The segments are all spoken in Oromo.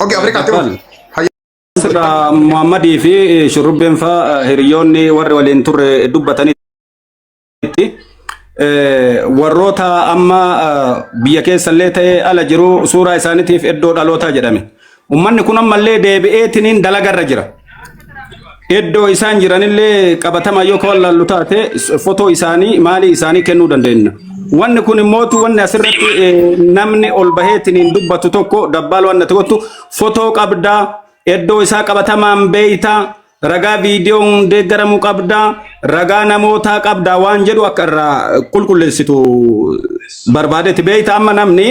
اوكي افريقيا تقول سرا محمدي في شربين فا هريوني ور ولين تر دبتني warroota amma biyya keessa illee ta'e ala jiru suuraa isaaniitiif iddoo dhalootaa jedhame. Uummanni kun ammallee deebi'eetiniin dalagarra jira. Iddoo isaan jiranillee qabatama yoo kawallaallu taate fotoo isaanii maalii isaanii kennuu dandeenya. Wanni kun immoo wanni asirratti namni ol baheetiniin dubbatu tokko dabbaal wanna tokko fotoo qabdaa iddoo isaa qabatamaan beeytaa ragaa viidiyoon deeggaramu qabdaa ragaa namootaa qabdaa waan jedhu akka irraa qulqulleessitu barbaadetti beeyta amma namni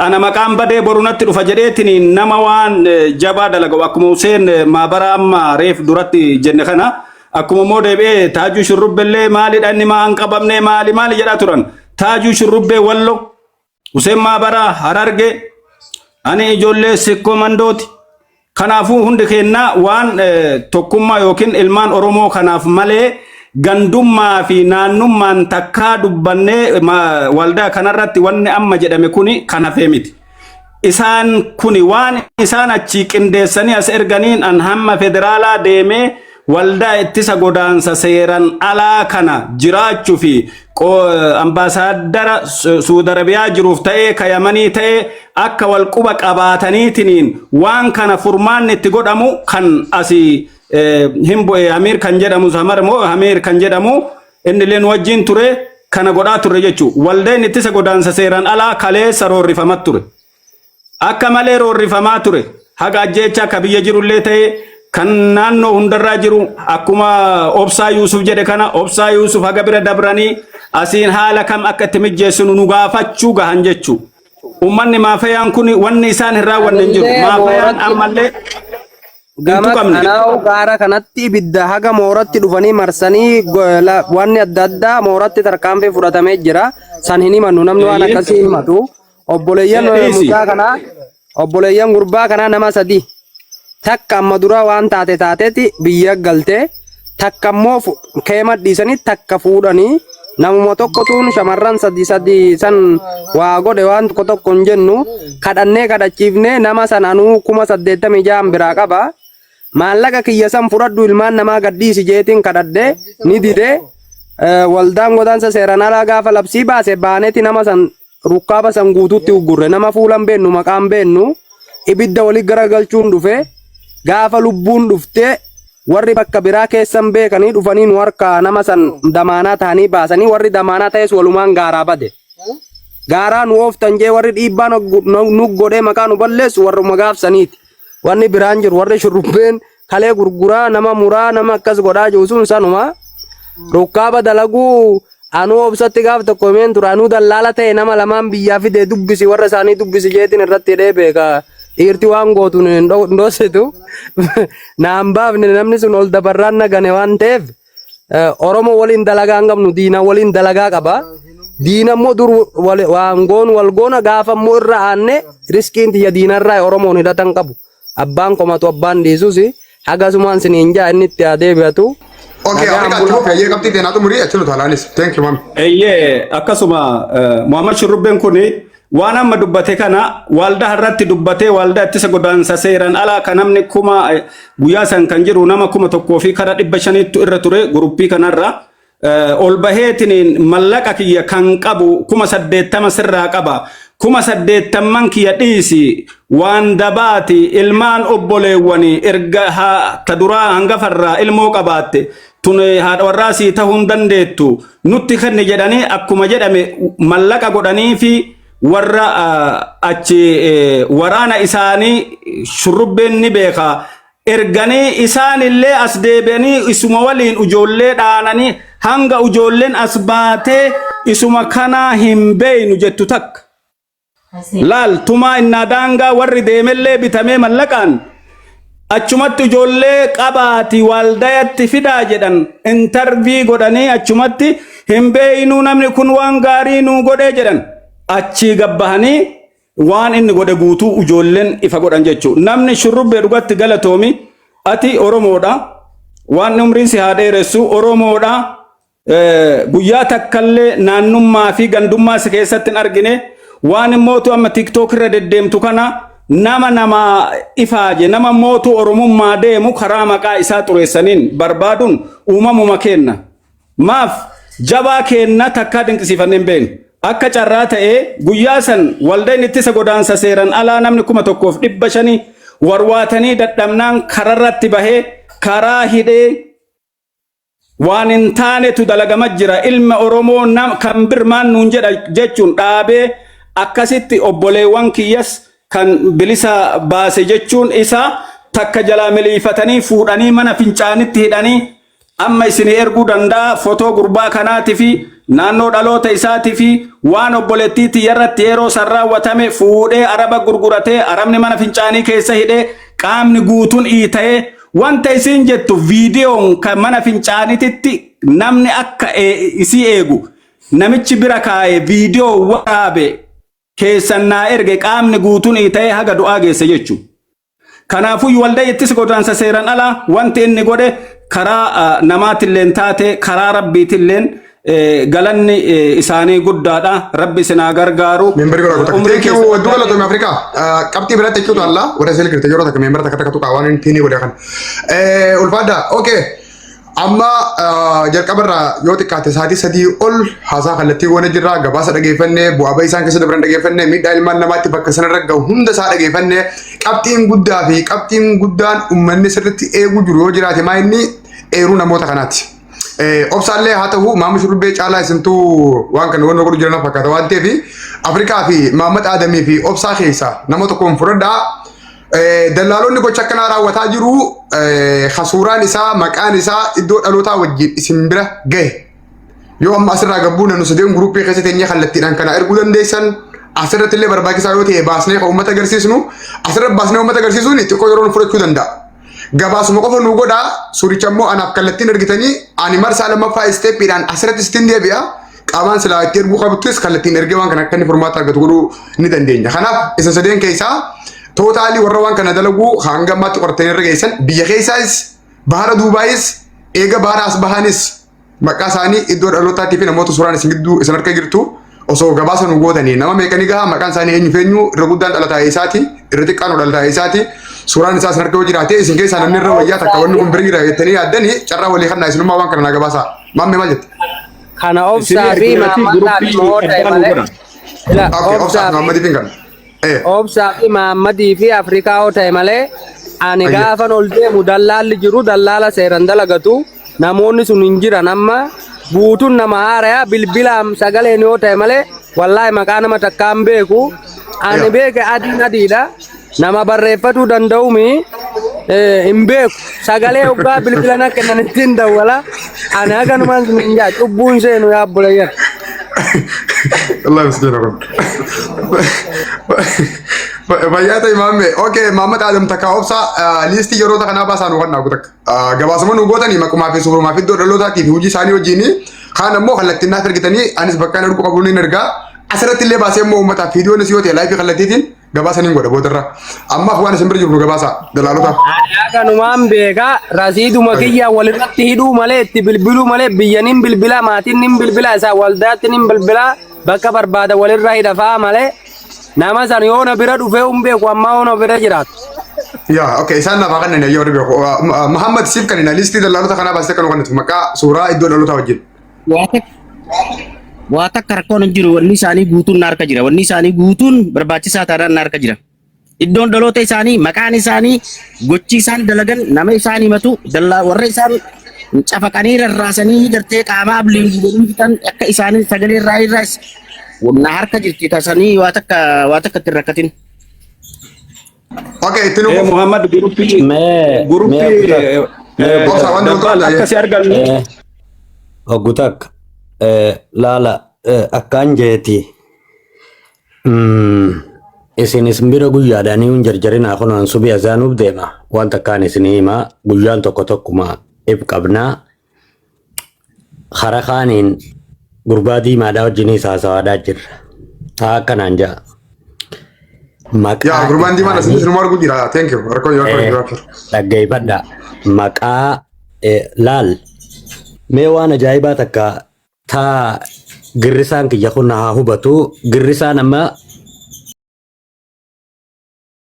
ana maqaan badee borunatti dhufa jedheetiniin nama waan jabaa dalagu akkuma Huseen maabara amma reef duratti jenne kana akkuma moo deebi'ee Taajuu Shurrubbellee maalidha inni maa hin qabamne maali jedhaa turan Taajuu Shurrubbee Wallo Huseen maabara Hararge ani ijoollee Sikkoo Mandooti. Kanaafuu hundi kenna waan tokkummaa yookiin ilmaan Oromoo kanaaf malee gandummaa fi naannummaan takkaa dubbannee waldaa kanarratti wanni amma jedhame kuni kan hafee miti. Isaan kuni waan isaan achi qindeessanii as erganiin an hamma federaalaa deemee waldaa ittisa godaansa seeran alaa kana jiraachuu fi ambaasaadara Suudi Arabiyaa jiruuf ta'ee kayamanii ta'ee akka walquba qabaataniitiniin waan kana furmaanni itti godhamu kan asii himbo'e Amir kan jedhamu Samar moo Amir kan jedhamu inni leen wajjin ture kana godhaa ture jechuu waldaan ittisa godaansa seeran alaa kaleessa roorrifamaa ture akka malee roorrifamaa ture haga ajjeecha akka biyya jirullee ta'ee kan naannoo hundarraa jiru akkuma Obsaa Yuusuf jedhe kana Obsaa Yuusuf haga bira dabranii asiin haala kam akka itti mijjeessinu nu gaafachuu gahan jechuu ummanni maafayaan kun wanni isaan hin raawwanne hin jiru maafayaan ammallee Gama gaara kanatti ibidda haga mooratti dhufanii marsanii wanni adda addaa mooratti tarkaanfii fudhatamee jira san hin himannu namni waan akkasii himatu obboleeyyan mucaa kana obboleeyyan gurbaa kana nama sadii takka amma dura waan taateeti biyya galte takka immoo keema dhiisanii takka fuudhanii namuma tokkotuun shamarran sadii san waa godhe waan tokko hin jennu kadhannee kadhachiifnee nama san anuu 86 biraa qaba maallaqa kiyya san fudhadhu ilmaan namaa gadhiisi jeetiin kadhadhee ni dide waldaan godaansa seeran alaa gaafa labsii baase baaneeti nama san rukkaaba san guutuutti uggurre nama fuulan beennu maqaan beennu ibidda walii garagalchuun dhufe gaafa lubbuun dhufte warri bakka biraa keessan beekanii dhufanii nu harka nama san damaanaa ta'anii baasanii warri damaanaa ta'es walumaan gaaraa bade gaaraa nu ooftan jee warri dhiibbaa nu godhee maqaa nu balleessu warruma gaafsaniiti wanni biraan jiru warri shurrubbeen kalee gurguraa nama muraa nama akkas godhaa jiru sun sanuma rukkaaba dalaguu anuu obsatti gaaf tokko himeen tura anuu dallaala ta'e nama lamaan biyyaa fidee dubbisi warra isaanii dubbisi jeetiin irratti hidhee beeka dhiirti waan gootuun hin dhoositu naan baafne namni sun ol dabarraan nagane waan ta'eef Oromoo waliin dalagaa hin qabnu diina waliin dalagaa qaba diina immoo dur waan goonu wal goona gaafa immoo irra aanne riskiin tiyya diinarraa Oromoon hidhatan qabu abbaan komatu abbaan dhiisuus hagasumaan siniin jaa inni itti adeebi'atu. Okay, ya kapti denatu muri achilo thalanis. Thank you, ma'am. Akkasuma Muhammad Shurrubbeen kuni waan amma dubbate kana waldaa harratti dubbate waldaa ittisa godaansa seeran alaa kan namni kuma guyyaa san kan jiru nama 1,000 fi kara 500 irra ture guruppii kanarra ol baheetiniin mallaqa kiyya kan qabu 80 sirraa qaba 80 kiyya dhiisi waan dabaati ilmaan obboleewwanii erga ta duraa hangafarraa ilmoo qabaatte tune haadha warraasii ta'uu hin dandeettu nutti kanne jedhanii akkuma jedhame mallaqa godhanii fi warra achi waraana isaanii shurrubbeen ni beeka erganii isaanillee as deebi'anii isuma waliin ijoollee dhaananii hanga ijoolleen as baatee isuma kana hin beeynu jettu takka laal tumaa innaa daangaa warri deemellee bitamee mallaqaan achumatti ijoollee qabaati waldayatti fidaa jedhan intervii godhanii achumatti hin beeynu namni kun waan gaarii nuu godhee jedhan achi gabbahanii waan inni godhe guutuu ijoolleen ifa godhan jechuu namni shurrubbee dhugatti galatoomi ati Oromoodha waan umriin si haa dheeressu Oromoodha guyyaa takkallee naannummaa fi gandummaa si keessatti hin argine waan immoo amma TikTok irra deddeemtu kana nama ifaaje nama mootu oromummaa deemu karaa maqaa isaa xureessaniin barbaaduun uumamuma kenna maaf jabaa kenna takka dinqisiifanneen beeknu akka carraa ta'ee guyyaa san waldaan ittisa godaansa seeran alaa namni 1500 warwaatanii dadhabnaan kararratti bahee karaa hidhee waan hin taanetu dalagama jira ilma oromoo kan birmaan nuun jedha jechuun dhaabee akkasitti obboleewwan kiyyas kan bilisa baase jechuun isaa takka jalaa miliifatanii fuudhanii mana fincaanitti hidhanii amma isinii erguu danda'a footoo gurbaa kanaatii fi naannoo dhaloota isaatii fi waan obboleettiitti irratti yeroo san raawwatame fuudhee araba gurguratee arabni mana fincaanii keessa hidhee qaamni guutuun ta'ee wanta isin jettu viidiyoon kan mana fincaanititti namni akka isii eegu namichi bira kaa'ee viidiyoo waraabe keessan naa erge qaamni guutuun ta'ee haga du'aa geesse jechuudha. Kanaafuu waldaa ittisa godaansa seeran alaa wanti inni godhe karaa namaatilleen taate karaa rabbiitilleen galanni isaanii guddaadha rabbi isinaa gargaaru. Memberi godha kota. Thank you dua la tumi Afrika. Kapti berat thank you to Allah. Wada sel kirte joro tak member tak kata kawan ini tini godha kan. Ulfada okay. Amma jalqabarra yoo xiqqaate saatii sadii ol haasaa kallattii goone jirra gabaasa dhageeffannee bu'aa bahii isaan keessa dabran dhageeffannee miidhaa ilmaan namaatti bakka sanarra gahu hunda isaa dhageeffannee qabxiin guddaa fi qabxiin guddaan uummanni sirriitti eeguu jiru yoo jiraate maa inni eeruu namoota kanaati. Obsaallee haa ta'u maamu shurubbee caalaa isintuu waan kana wanna godhu jiran fakkaata waan ta'eef Afrikaa fi Mahammad Aadamii fi obsaa keessaa nama tokkoon fudhadhaa. Dallaalonni gocha akkanaa raawwataa jiru hasuuraan isaa maqaan isaa iddoo dhalootaa wajjin isin bira gahe yoo amma asirraa gabbuu nanu sadeen guruppii keessa teenyee kallattiidhaan kana erguu dandeessan asirratti illee barbaachisaa yoo ta'e baasnee kan uummata agarsiisnu asirratti baasnee uummata agarsiisuun xiqqoo yeroo fudhachuu danda'a. Gabaasuma qofa nu godhaa suuricha immoo anaaf kallattiin argitanii ani marsaa lammaffaa isteeppiidhaan asirratti sitti deebi'a qaamaan silaa itti erguu qabuttis kallattiin ergee waan kana akka inni furmaata argatu godhuu ni dandeenya. Kanaaf isa sadeen keessaa tootaalii warra waan kana dalagu hanga ammaatti qortanii irra geessan biyya keessaas bahara duubaayis eega bahara as bahanis maqaa isaanii iddoo dhalootaatti fi namoota suuraan isin gidduu isin harka jirtu osoo gabaasa nu gootanii nama meeqanii gahaa maqaan isaanii eenyu feenyu irra guddaan dhalataa isaati irra xiqqaan dhalataa isaati suuraan isaa isin harka yoo jiraate isin keessaa namni irra wayyaa takka wanni kun birii jira jettanii yaaddanii carraa walii kannaa isinummaa waan kana naa gabaasa maammee maal jette. Kana obsaa fi Mahammad moota malee. Obsaa Mahammadiif hin kana. Obsaa fi Mahammadii fi Afrikaa yoo ta'e malee ani gaafan ol deemu dallaalli jiru dallaala seeran dalagatu namoonni sun hin jiran amma guutuun nama haaraya bilbilaan sagaleen yoo ta'e malee wallaahi maqaa nama takkaan beeku ani beeke adiidha nama barreeffatuu danda'umi hin beeku sagalee hoggaa bilbilana kennan ittiin dawwala ani haganumaan sun hin jaa cubbuun seenu yaabbulayyan. Allah bismillah. Bayyata imaamme. Okay, Mahammad Adam takka obsa listi yeroo takka baasaa nu kannaa gutak. Gabaasuma nu gootanii maqumaa fi suurumaa fi iddoo dhalootaatiif hojii isaanii wajjin kaan ammoo kallattiin naaf ergitanii anis bakkaan erguu qabu ni ergaa. Asirratti illee baasee immoo uummataaf viidiyoon yoo ta'e laayifii kallattiitiin gabaasaniin godha boodarra. Ammaaf waan isin bira jiru gabaasa dalaalotaaf. Kanumaan beekaa rasiiduma kiyya walirratti hidhuu malee itti bilbiluu malee biyyaniin bilbilaa maatiin bilbilaa isaa waldaatti bilbilaa bakka barbaada walirra hidhafaa malee nama san yoo na bira dhufee beeku amma yoo na bira jiraatu. Ya, okay, isaan naaf akka inni yoo beeku. Muhammad siif kan inni listii dalaalota kanaa baasee kan kannatu maqaa suuraa iddoo dhalootaa wajjin. Waa takka rakkoon hin jiru wanni isaanii guutuun na harka jira wanni isaanii guutuun barbaachisaa taadhaan na harka jira. Iddoon dhaloota isaanii maqaan isaanii gochi isaan dalagan nama isaanii matu warra isaan cafaqanii rarraasanii gartee qaamaa abliin gubanii fitan akka isaanii sagalee irraa irraas na harka jirti taasanii waa takka itti rakkatin. Okay, itti nuuf. Muhammad guruppii akkasii argannu. Ogutak laala akkaan jeeti. Isinis bira guyyaadhaanii hin jarjarinaa kunuun subii azaanuuf deema. Wanta kaan isinii himaa guyyaan tokko tokkuma ib qabnaa. Hara kaaniin gurbaa diimaadhaa wajjiniis haasawaadhaa jirra. Haa akkanaan ja'a. Yaa gurbaan diimaan asiin sinuma arguu jira. Thank you. Rakkoo yoo akka dhaggeeffadha. Maqaa laal. Mee waan ajaa'ibaa takka taa girrisaan kiyya kun haa hubatu. Girrisaan amma